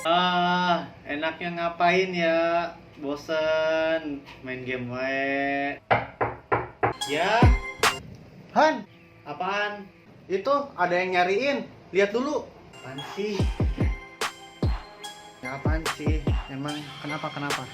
Enaknya ngapain ya? Bosen main game wae. Ya, Han, apaan? Itu ada yang nyariin. Lihat dulu. Apaan sih? Ya apaan sih? Emang kenapa?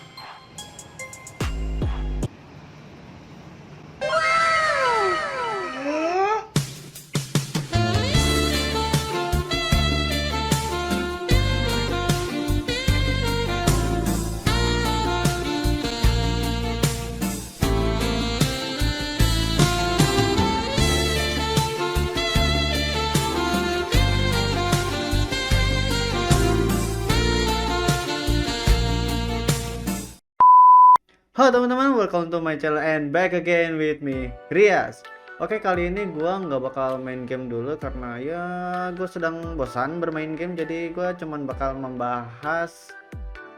Halo teman-teman, welcome to my channel and back again with me, Rias. Oke, kali ini gua nggak bakal main game dulu karena ya gue sedang bosan bermain game. Jadi gua cuman bakal membahas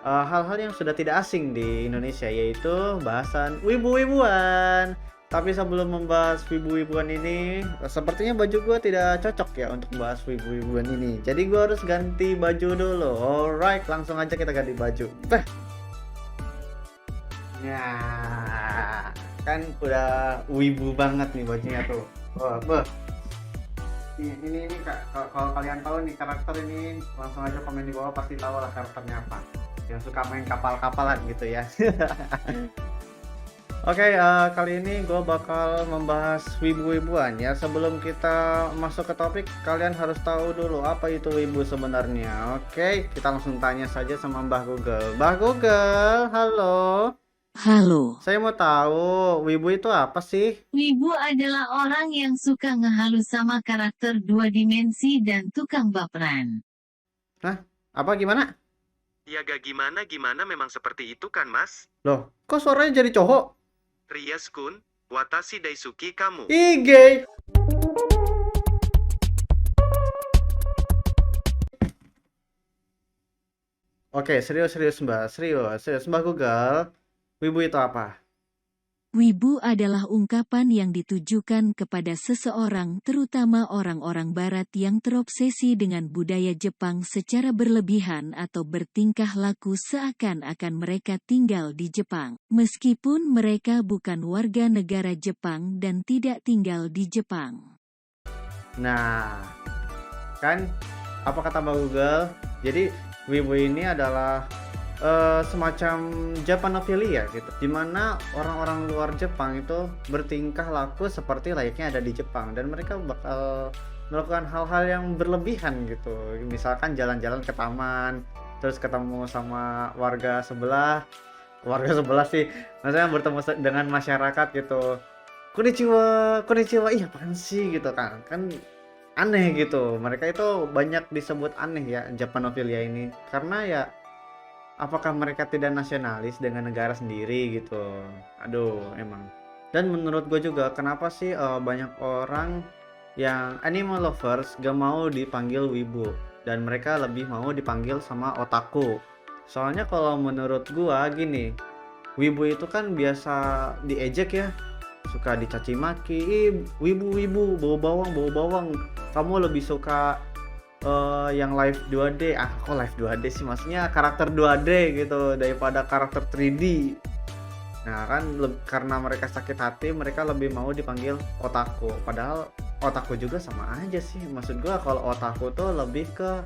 hal-hal yang sudah tidak asing di Indonesia, yaitu bahasan wibu-wibuan. Tapi sebelum membahas wibu-wibuan ini, sepertinya baju gua tidak cocok ya untuk bahas wibu-wibuan ini. Jadi gua harus ganti baju dulu. Alright, langsung aja kita ganti baju. Ya, kan udah wibu banget nih bajunya tuh. Oh, beh. Ini kalau kalian tahu nih karakter ini, langsung aja komen di bawah, pasti tahu lah karakternya apa. Yang suka main kapal-kapalan gitu ya. Oke, kali ini gue bakal membahas wibu-wibuan ya. Sebelum kita masuk ke topik, kalian harus tahu dulu apa itu wibu sebenarnya. Oke, kita langsung tanya saja sama Mbah Google. Mbah Google, halo. Halo, Saya mau tahu, wibu itu apa sih? Wibu adalah orang yang suka ngehalus sama karakter dua dimensi dan tukang baperan. Hah? Apa gimana? Ya gak gimana-gimana memang seperti itu kan mas? Loh, kok suaranya jadi cowok? Rias kun, watashi daisuki kamu. Ih, gay. Oke, serius Mbak. Serius Mbak Google. Wibu itu apa? Wibu adalah ungkapan yang ditujukan kepada seseorang, terutama orang-orang barat yang terobsesi dengan budaya Jepang secara berlebihan atau bertingkah laku seakan-akan mereka tinggal di Jepang, meskipun mereka bukan warga negara Jepang dan tidak tinggal di Jepang. Nah, kan apa kata Mbak Google? Jadi, wibu ini adalah semacam Japanophilia gitu, dimana orang-orang luar Jepang itu bertingkah laku seperti layaknya ada di Jepang, dan mereka bakal melakukan hal-hal yang berlebihan gitu. Misalkan jalan-jalan ke taman, terus ketemu sama warga sebelah sih, maksudnya bertemu dengan masyarakat gitu. Konnichiwa, iya apaan sih gitu kan aneh gitu. Mereka itu banyak disebut aneh ya, Japanophilia ini, karena ya apakah mereka tidak nasionalis dengan negara sendiri gitu. Aduh, emang. Dan menurut gue juga, kenapa sih banyak orang yang animal lovers gak mau dipanggil wibu, dan mereka lebih mau dipanggil sama otaku. Soalnya kalau menurut gue gini, wibu itu kan biasa diejek ya, suka dicaci maki. Wibu bau bawang, kamu lebih suka yang live 2D. Kok live 2D sih, maksudnya karakter 2D gitu daripada karakter 3D. Nah kan karena mereka sakit hati, mereka lebih mau dipanggil otaku, padahal otaku juga sama aja sih. Maksud gua kalau otaku tuh lebih ke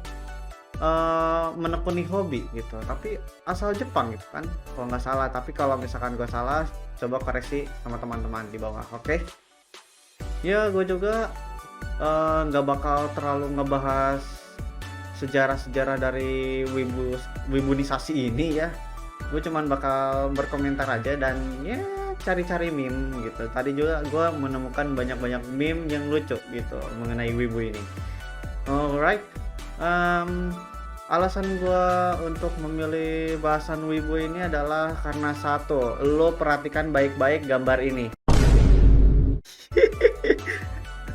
menekuni hobi gitu, tapi asal Jepang gitu kan kalau nggak salah. Tapi kalau misalkan gua salah, coba koreksi sama teman-teman di bawah. Oke, ya gue juga nggak bakal terlalu ngebahas sejarah-sejarah dari wibunisasi ini ya. Gue cuman bakal berkomentar aja dan ya cari-cari meme gitu. Tadi juga gue menemukan banyak-banyak meme yang lucu gitu mengenai wibu ini. Alright, alasan gue untuk memilih bahasan wibu ini adalah karena satu, lo perhatikan baik-baik gambar ini.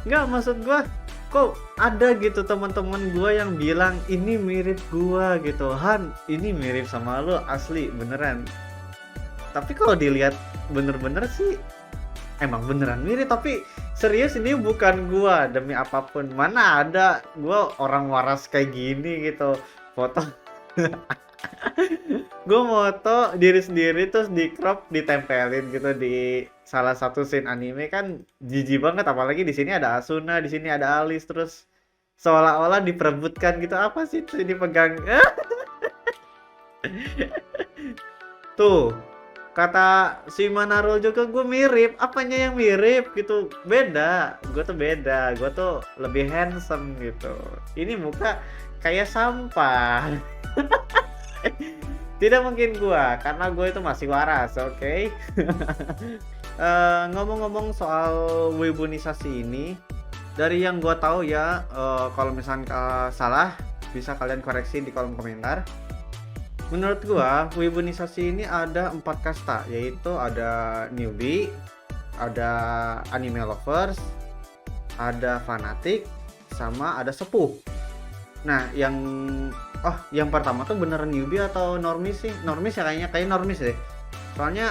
Nggak, maksud gua kok ada gitu teman-teman gua yang bilang ini mirip gua gitu. Han, ini mirip sama lo, asli beneran. Tapi kalau dilihat bener-bener sih emang beneran mirip, tapi serius ini bukan gua demi apapun. Mana ada gua orang waras kayak gini gitu. Foto Gue moto diri sendiri terus di crop ditempelin gitu di salah satu scene anime kan jijik banget, apalagi di sini ada Asuna, di sini ada Alice, terus seolah-olah diperebutkan gitu, apa sih itu dipegang. Tuh, kata si Manarul juga gue mirip, apanya yang mirip gitu, beda, gue tuh beda, gue tuh lebih handsome gitu, ini muka kayak sampah. Tidak mungkin gua, karena gue itu masih waras, oke? Ngomong-ngomong soal wibunisasi ini, dari yang gua tahu ya, kalau misalnya salah, bisa kalian koreksi di kolom komentar. Menurut gua, wibunisasi ini ada 4 kasta, yaitu ada newbie, ada anime lovers, ada fanatik, sama ada sepuh. Nah, yang pertama tuh beneran newbie atau normis sih? Normis ya kayaknya, kayak normis deh. Soalnya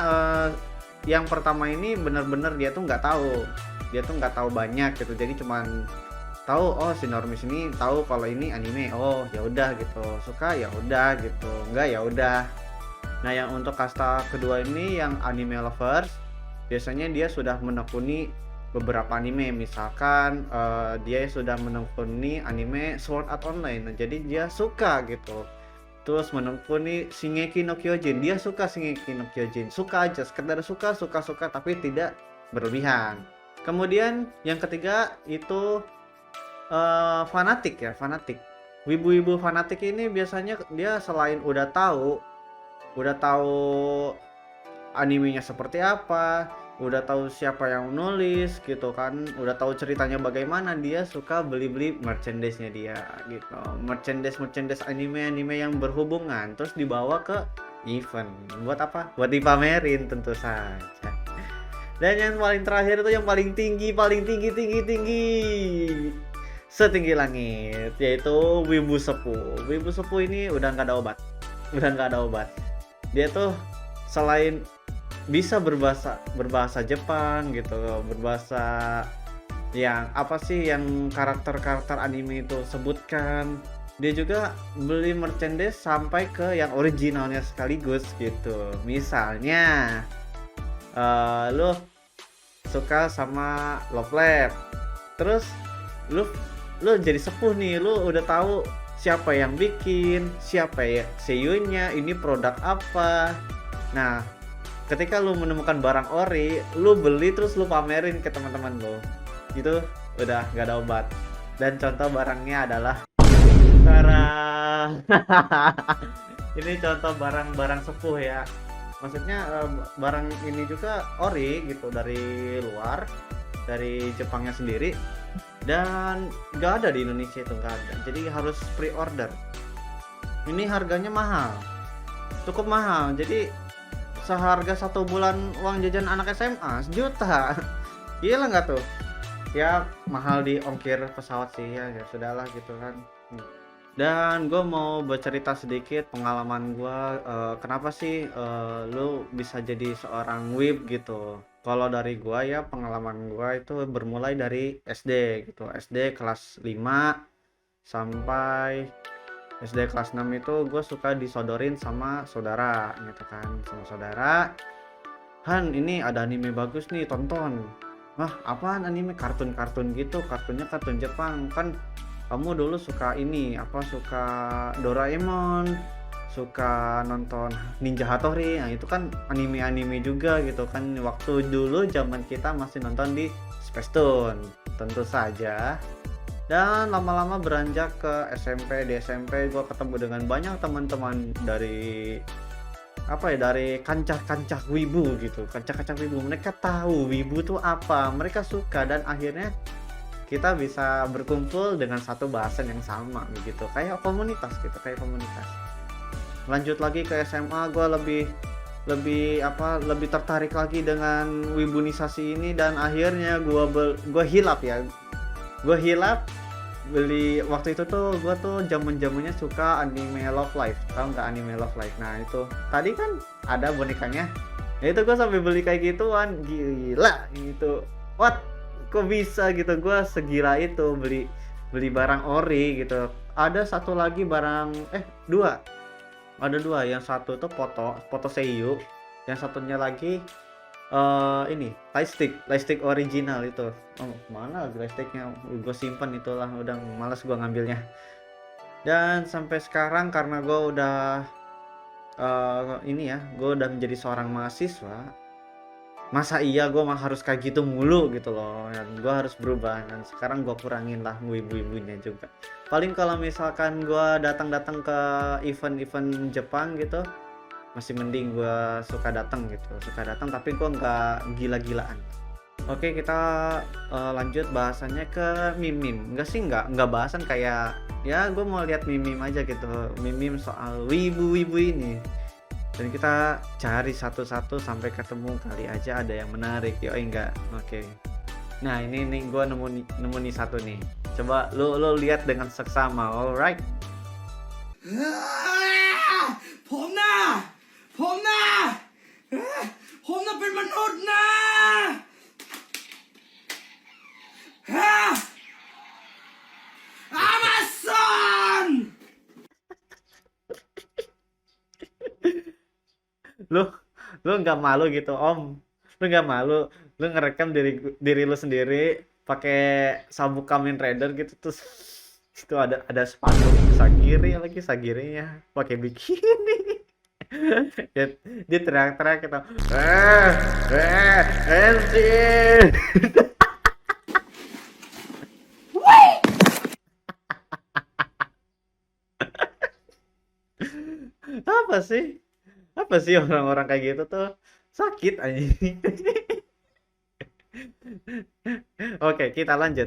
yang pertama ini bener-bener dia tuh nggak tahu banyak gitu. Jadi cuman tahu, oh si normis ini tahu kalau ini anime, oh ya udah gitu, suka ya udah gitu, enggak ya udah. Nah, yang untuk kasta kedua ini yang anime lovers, biasanya dia sudah menekuni beberapa anime, misalkan dia sudah menekuni anime Sword Art Online, nah, jadi dia suka gitu. Terus menekuni Shingeki no Kyojin, dia suka Shingeki no Kyojin, suka aja, sekedar suka tapi tidak berlebihan. Kemudian yang ketiga itu fanatik ya, fanatik. Wibu-wibu fanatik ini biasanya dia selain udah tahu animenya seperti apa, udah tahu siapa yang nulis gitu kan, udah tahu ceritanya bagaimana, dia suka beli-beli merchandise-nya dia gitu. Merchandise anime yang berhubungan terus dibawa ke event. Buat apa? Buat dipamerin tentu saja. Dan yang paling terakhir itu yang paling tinggi setinggi langit, yaitu wibu sepuh. Wibu sepuh ini udah nggak ada obat. Dia tuh selain bisa berbahasa Jepang gitu, berbahasa yang apa sih yang karakter anime itu sebutkan, dia juga beli merchandise sampai ke yang originalnya sekaligus gitu. Misalnya lu suka sama Love Live, terus lu jadi sepuh nih, lu udah tahu siapa yang bikin, siapa ya seiyunya, ini produk apa. Nah, ketika lu menemukan barang ori, lu beli terus lu pamerin ke teman-teman lu, itu udah gak ada obat. Dan contoh barangnya adalah ini contoh barang sepuh ya, maksudnya barang ini juga ori gitu, dari luar, dari Jepangnya sendiri, dan gak ada di Indonesia, itu gak ada, jadi harus pre-order. Ini harganya mahal, cukup mahal, jadi seharga 1 bulan uang jajan anak SMA 1 juta. Gila nggak tuh? Ya mahal di ongkir pesawat sih, ya sudahlah gitu kan. Dan gue mau bercerita sedikit pengalaman gue, kenapa sih lu bisa jadi seorang wib gitu. Kalau dari gue ya, pengalaman gue itu bermulai dari SD gitu, SD kelas 5 sampai SD kelas 6 itu gue suka disodorin sama saudara gitu kan, sama saudara, Han ini ada anime bagus nih, tonton. Wah, apaan anime? Kartun gitu, kartunnya kartun Jepang kan, kamu dulu suka ini apa, suka Doraemon, suka nonton Ninja Hattori, nah itu kan anime juga gitu kan, waktu dulu zaman kita masih nonton di Spacetoon tentu saja. Dan lama-lama beranjak ke SMP, di SMP gue ketemu dengan banyak teman-teman dari dari kancah-kancah wibu gitu, kancah-kancah wibu. Mereka tahu wibu tuh apa, mereka suka, dan akhirnya kita bisa berkumpul dengan satu bahasan yang sama gitu, kayak komunitas gitu, kayak komunitas. Lanjut lagi ke SMA, gue lebih tertarik lagi dengan wibunisasi ini, dan akhirnya gue hilap beli. Waktu itu tuh gue tuh zamannya suka anime Love Live, tahu nggak anime Love Live? Nah itu tadi kan ada bonekanya, nah itu gue sampai beli kayak gituan, gila gitu, what, kok bisa gitu, gue segila itu beli barang ori gitu. Ada satu lagi barang, dua Ada dua, yang satu tuh foto Seiyu, yang satunya lagi ini lightstick original itu. Oh, mana lagi lightsticknya? Gue simpen itulah, udah malas gue ngambilnya. Dan sampai sekarang karena gue udah ini ya, gue udah menjadi seorang mahasiswa. Masa iya gue mah harus kayak gitu mulu gitu loh, dan gue harus berubah, dan sekarang gue kurangin lah wibu-wibunya juga. Paling kalau misalkan gue datang-datang ke event-event Jepang gitu, masih mending gue suka datang tapi gue nggak gila-gilaan. Oke, kita lanjut bahasannya ke meme. Enggak bahasan kayak ya gue mau lihat meme aja gitu, meme soal wibu-wibu ini. Dan kita cari satu-satu sampai ketemu, kali aja ada yang menarik. Enggak. Oke. Nah, ini nih gue nemu nih satu nih. Coba lo lihat dengan seksama. Alright. ผมน่ะเป็นมนุษย์นะAmazon Lu nggak malu gitu, Om? Lu nggak malu? Lu ngerekam diri lu sendiri pakai sabuk Kamen Rider gitu, terus itu ada spanduk sagirinya pakai bikini. Dia teriak-teriak gitu. Ensin. Apa sih? Apa sih orang-orang kayak gitu tuh? Sakit anjing. Oke, kita lanjut.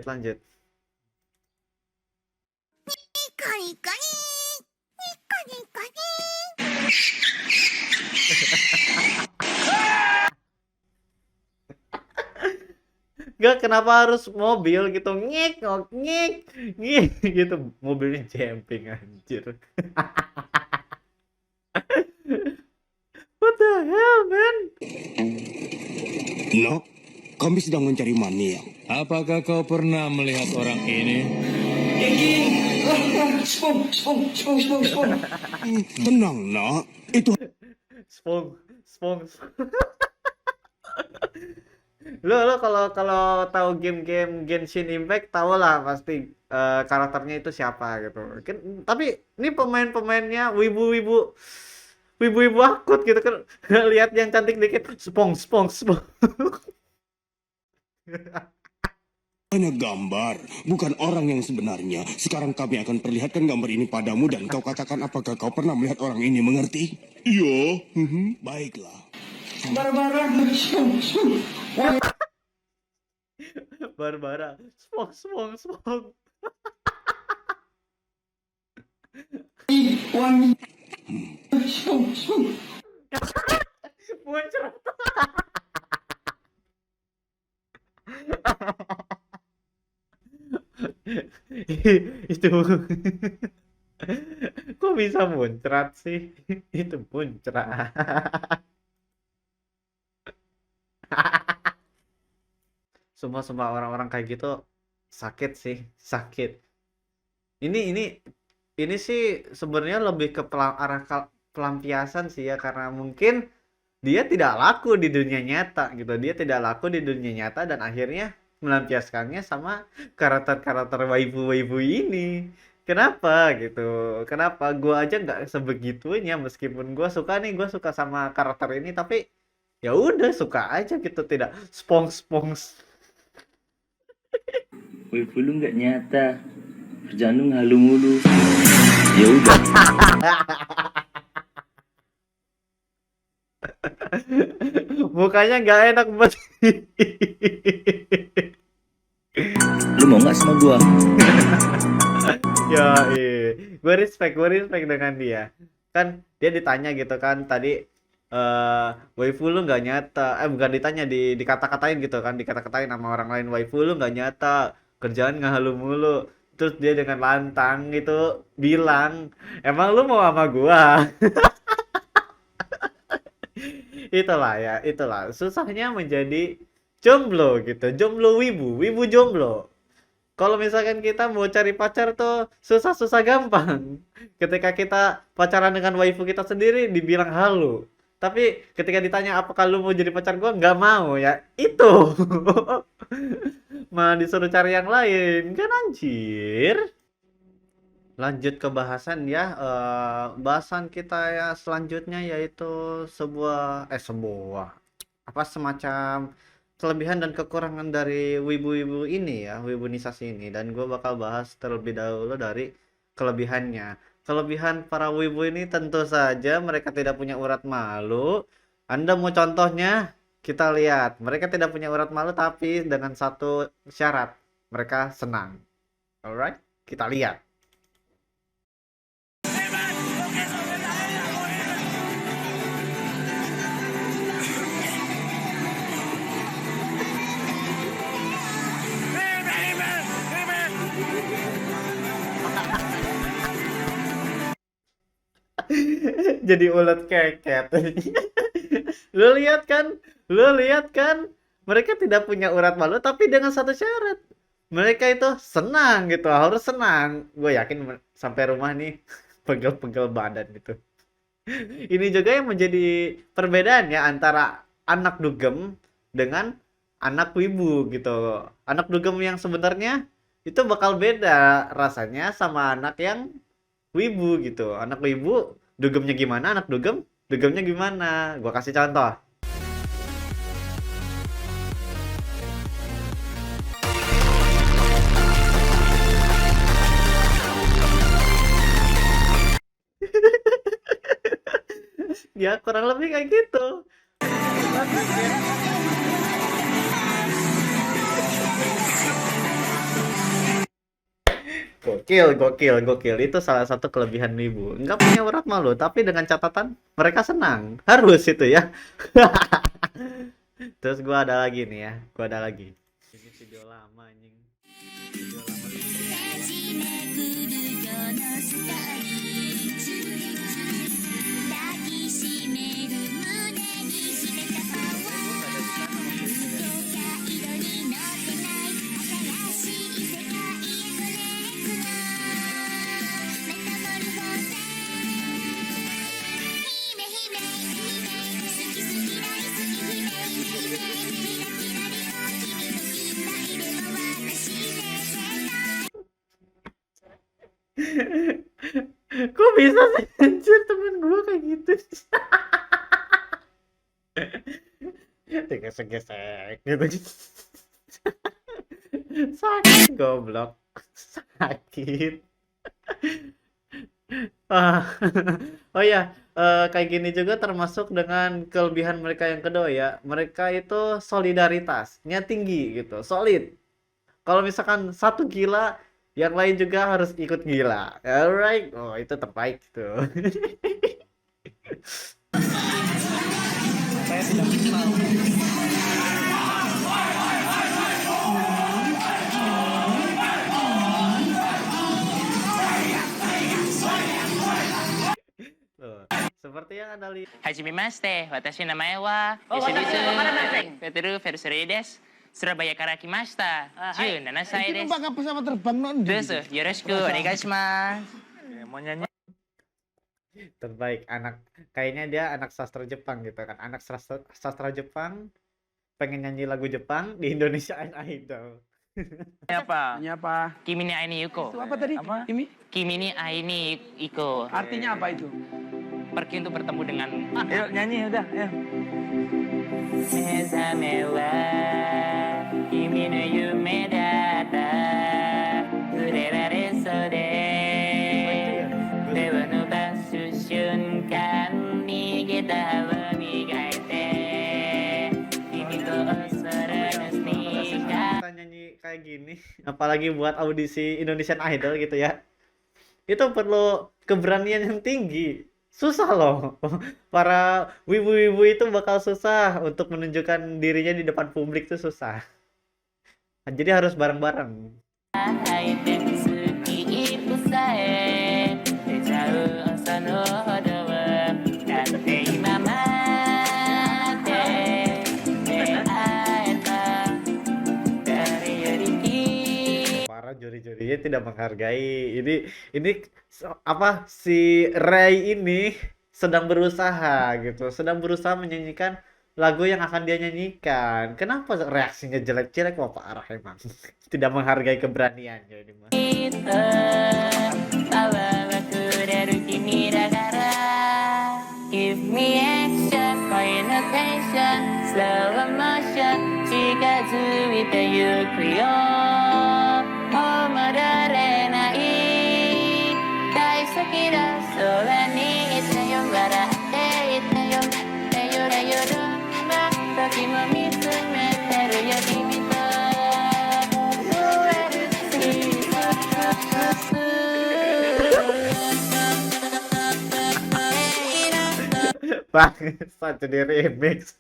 Gak, kenapa harus mobil gitu? Ngik gitu, mobilnya jemping anjir. What the hell, man? Nak, kami sedang mencari mania. Apakah kau pernah melihat orang ini? Tenang, nak. Itu Spong. Lo kalau tahu game-game Genshin Impact, tahu lah pasti karakternya itu siapa gitu. Tapi ini pemainnya wibu-wibu akut gitu kan. Lihat yang cantik dikit, spong. hanya gambar, bukan orang yang sebenarnya. Sekarang kami akan perlihatkan gambar ini padamu dan kau katakan apakah kau pernah melihat orang ini, mengerti? Iya. Baiklah. Barbara, spong. Muncrat. Itu kok bisa muncrat sih? Itu muncrat. Semua orang-orang kayak gitu sakit sih, sakit. Ini sih sebenarnya lebih ke arah pelampiasan sih ya, karena mungkin dia tidak laku di dunia nyata gitu. Dia tidak laku di dunia nyata dan akhirnya melampiaskannya sama karakter-karakter waifu ini. Kenapa gitu? Kenapa gua aja nggak sebegitunya, meskipun gua suka sama karakter ini, tapi ya udah suka aja gitu, tidak spong. Waifu lu nggak nyata, kerjaan lu ngalu mulu. Ya udah. Mukanya nggak enak banget. Lu mau nggak sama gua? Ya, gue respect dengan dia. Kan dia ditanya gitu kan tadi, waifu lu nggak nyata, bukan ditanya, dikata-katain gitu kan, dikata-katain sama orang lain, waifu lu nggak nyata, kerjaan ngahalu mulu. Terus dia dengan lantang gitu bilang, emang lu mau sama gua? Itulah susahnya menjadi jomblo gitu, jomblo wibu jomblo. Kalau misalkan kita mau cari pacar tuh susah-susah gampang. Ketika kita pacaran dengan waifu kita sendiri dibilang halu. Tapi ketika ditanya apakah lu mau jadi pacar gua, nggak mau ya. Itu. Malah disuruh cari yang lain. Kan anjir. Lanjut ke bahasan ya. Bahasan kita ya selanjutnya yaitu sebuah apa semacam kelebihan dan kekurangan dari wibu-wibu ini ya, wibunisasi ini. Dan gue bakal bahas terlebih dahulu dari kelebihannya. Kelebihan para wibu ini tentu saja mereka tidak punya urat malu. Anda mau contohnya? Kita lihat. Mereka tidak punya urat malu tapi dengan satu syarat. Mereka senang. Alright? Kita lihat. Jadi ulet keket. Lu lihat kan? Lu lihat kan? Mereka tidak punya urat malu tapi dengan satu syarat. Mereka itu senang gitu, harus senang. Gue yakin sampai rumah nih pegel-pegel badan gitu. Ini juga yang menjadi perbedaan ya antara anak dugem dengan anak wibu gitu. Anak dugem yang sebenarnya itu bakal beda rasanya sama anak yang wibu gitu. Anak wibu dugemnya gimana, anak dugem dugemnya gimana. Gua kasih contoh. Ya kurang lebih kayak gitu. Gokil. Itu salah satu kelebihan wibu. Nggak punya urat malu, tapi dengan catatan mereka senang. Harus itu ya. Terus gua ada lagi nih ya. Gua ada lagi. Ini video lama anjing. Video lama. Kok bisa sih anjir temen gua kayak gitu. Gesek-gesek gitu. Sakit goblok. Sakit. Ah. Oh ya, kayak gini juga termasuk dengan kelebihan mereka yang kedua ya. Mereka itu solidaritasnya tinggi gitu, solid. Kalau misalkan satu gila, yang lain juga harus ikut gila. Alright, oh itu terbaik tuh. Saya tidak kenal. Tuh, seperti yang Anda lihat. はじめまして、私の名前は、吉です。ペテル・フェルセレイです。Surabaya から来ました。17歳です。です。よろしくお願いします。Mau nyanyi? Terbaik anak, kayaknya dia anak sastra Jepang gitu kan. Anak sastra Jepang pengen nyanyi lagu Jepang di Indonesia Idol. Ini apa? Kimi ni Aini Yuko. Itu apa tadi? Kimi? Kimi ni Aini Iko. Artinya apa itu? Pergi untuk bertemu dengan. Ayo nyanyi udah, ayo. 目覚めは君の夢だった触れられそうで手を伸ばす瞬間逃げた歯を磨いて君と空のスニーカー Kita nyanyi kayak gini, apalagi buat audisi Indonesian Idol gitu ya. Itu perlu keberanian yang tinggi. Susah loh. Para wibu-wibu itu bakal susah untuk menunjukkan dirinya di depan publik tuh susah. Jadi harus bareng-bareng. 吐いて好きとさえ出ちゃうそのほどだって今まで出会えた誰より dia tidak menghargai. Ini apa si Ray ini sedang berusaha gitu, sedang berusaha menyanyikan lagu yang akan dia nyanyikan. Kenapa reaksinya jelek-jelek? Wah, parah emang. Tidak menghargai keberaniannya ini mah. パワーはくれる君だから Give me action 恋のテンション Slow motion 近づいてゆくよもう戻れない大好きだ空にいてよ笑っていてよゆらゆるま時も見つめてるよ君と Bangsat jadi remix.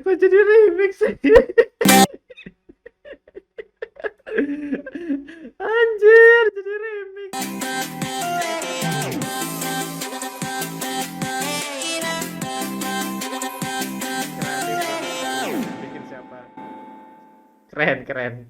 Kok jadi remix sih? Anjir, jadi remix. Bikin siapa? Keren, keren.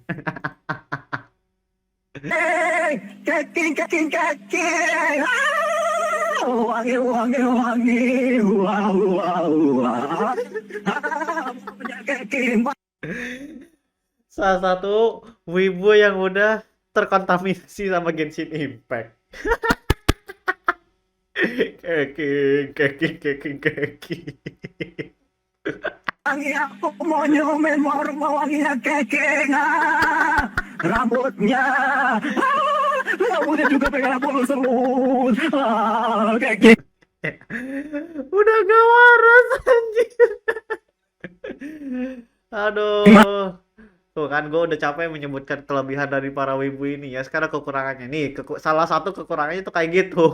Salah satu wibu yang udah terkontaminasi sama Genshin Impact. Keki. Wangi aku mau nyomen wanginya kekeng rambutnya rambutnya juga pengen aku selus kekeng. Udah gak waras anjir. Aduh. Tuh kan gue udah capek menyebutkan kelebihan dari para wibu ini ya. Sekarang kekurangannya nih. Salah satu kekurangannya tuh kayak gitu.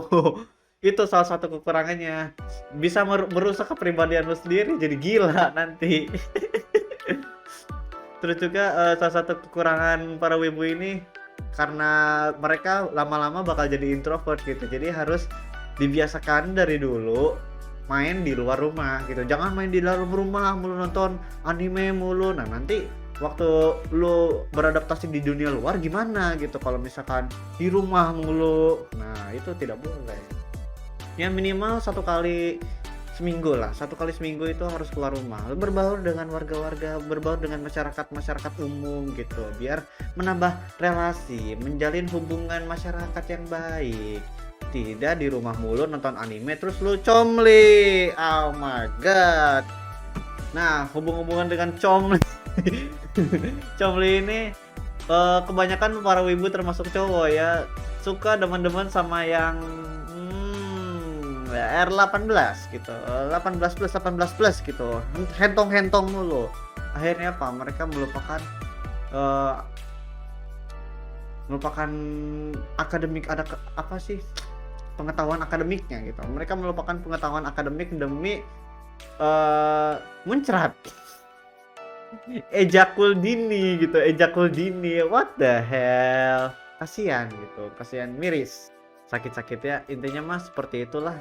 Itu salah satu kekurangannya. Bisa merusak kepribadian lu sendiri jadi gila nanti. Terus juga salah satu kekurangan para wibu ini karena mereka lama-lama bakal jadi introvert gitu. Jadi harus dibiasakan dari dulu main di luar rumah gitu. Jangan main di dalam rumah mulu nonton anime mulu. Nah, nanti waktu lu beradaptasi di dunia luar gimana gitu kalau misalkan di rumah mulu. Nah, itu tidak boleh. Ya minimal 1 kali seminggu lah. 1 kali seminggu itu harus keluar rumah, berbaur dengan warga-warga, berbaur dengan masyarakat umum gitu, biar menambah relasi, menjalin hubungan masyarakat yang baik. Tidak di rumah mulu nonton anime terus lu comli. Oh my god. Nah, hubungan dengan comli comli ini kebanyakan para wibu termasuk cowok ya suka demen-demen sama yang R18 gitu, 18 plus gitu, hentong mulu. Akhirnya apa? Mereka melupakan akademik, ada apa sih pengetahuan akademiknya gitu. Mereka melupakan pengetahuan akademik demi muncrat. Ejakul dini gitu, ejakul dini. What the hell? Kasihan gitu, kasihan, miris. Sakit-sakit ya. Intinya mah seperti itulah.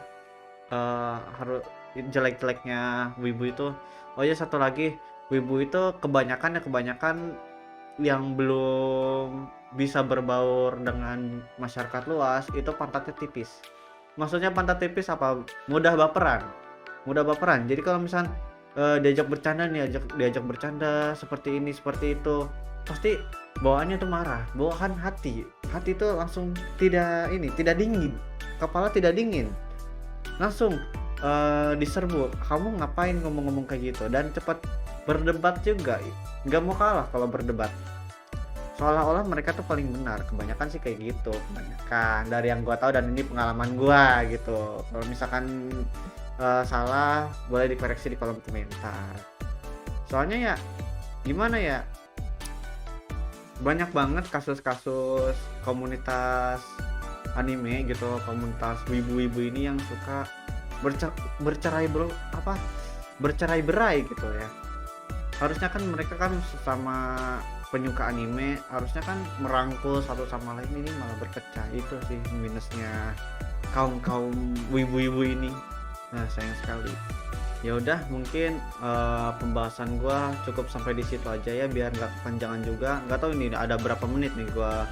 Harus jelek-jeleknya wibu itu. Oh ya, satu lagi, wibu itu kebanyakan yang belum bisa berbaur dengan masyarakat luas itu pantatnya tipis. Maksudnya pantat tipis apa? Mudah baperan. Jadi kalau misalnya diajak bercanda seperti ini seperti itu, pasti bawaannya tuh marah, bawaan hati itu langsung tidak dingin, kepala tidak dingin, langsung diserbu. Kamu ngapain ngomong-ngomong kayak gitu? Dan cepat berdebat juga, nggak mau kalah kalau berdebat, seolah-olah mereka tuh paling benar. Kebanyakan sih kayak gitu, kebanyakan dari yang gua tahu dan ini pengalaman gua gitu. Kalau misalkan salah boleh dikoreksi di kolom komentar. Soalnya ya gimana ya, banyak banget kasus-kasus komunitas anime gitu, komunitas wibu-wibu ini yang suka bercerai berai gitu ya. Harusnya kan mereka kan sesama penyuka anime, harusnya kan merangkul satu sama lain, ini malah berpecah. Itu sih minusnya kaum wibu-wibu ini. Nah, sayang sekali. Ya udah mungkin pembahasan gua cukup sampai di situ aja ya biar nggak kepanjangan juga. Nggak tahu ini ada berapa menit nih gua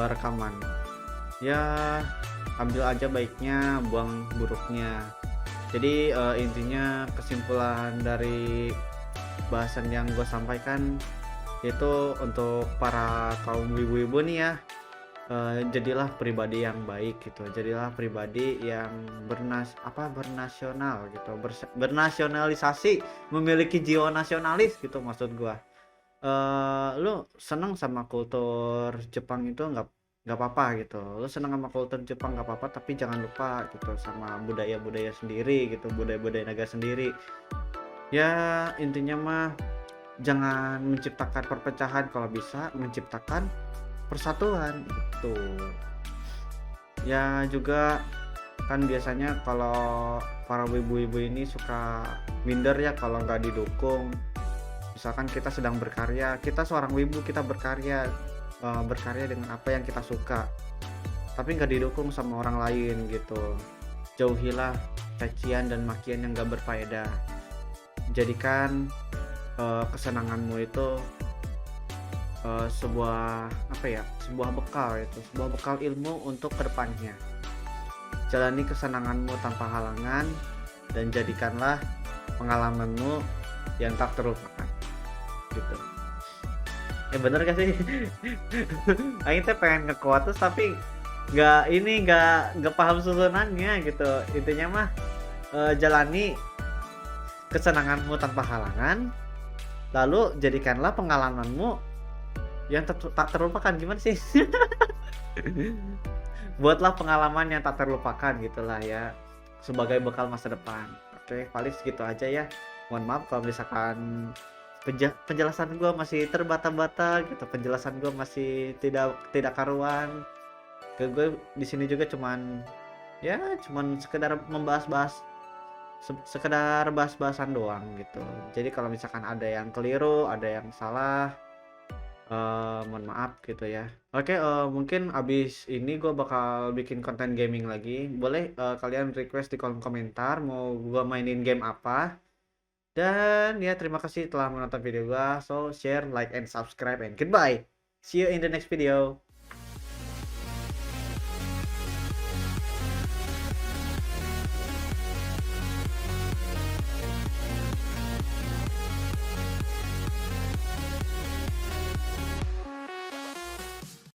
rekaman. Ya ambil aja baiknya, buang buruknya. Jadi intinya kesimpulan dari bahasan yang gue sampaikan itu untuk para kaum wibu-wibu nih ya, jadilah pribadi yang baik gitu, jadilah pribadi yang bernasional gitu, bernasionalisasi, memiliki jiwa nasionalis gitu maksud gue. Lu seneng sama kultur Jepang itu nggak apa-apa gitu, lu seneng sama kultur Jepang nggak apa-apa, tapi jangan lupa gitu sama budaya-budaya sendiri gitu, budaya-budaya negara sendiri. Ya intinya mah jangan menciptakan perpecahan, kalau bisa menciptakan persatuan gitu. Ya juga kan biasanya kalau para wibu-wibu ini suka minder ya kalau nggak didukung. Misalkan kita sedang berkarya, kita seorang wibu, kita berkarya dengan apa yang kita suka, tapi nggak didukung sama orang lain gitu. Jauhilah cacian dan makian yang nggak berfaedah. Jadikan kesenanganmu itu sebuah bekal ilmu untuk kedepannya. Jalani kesenanganmu tanpa halangan dan jadikanlah pengalamanmu yang tak terlupakan gitu. Ya bener gak sih? Aing teh pengen ngekuat terus tapi nggak paham susunannya gitu. Intinya mah jalani kesenanganmu tanpa halangan, lalu jadikanlah pengalamanmu yang tak terlupakan. Gimana sih? Buatlah pengalaman yang tak terlupakan gitulah ya, sebagai bekal masa depan. Oke, paling segitu aja ya. Mohon maaf kalau misalkan penjelasan gue masih terbata-bata gitu, penjelasan gue masih tidak karuan. Gue di sini juga cuman sekedar membahas-bahas, sekedar bahas-bahasan doang gitu. Jadi kalau misalkan ada yang keliru, ada yang salah, mohon maaf gitu ya. Oke, mungkin abis ini gue bakal bikin konten gaming lagi. Boleh kalian request di kolom komentar mau gue mainin game apa. Dan ya terima kasih telah menonton video gue. So share, like, and subscribe, and goodbye. See you in the next video.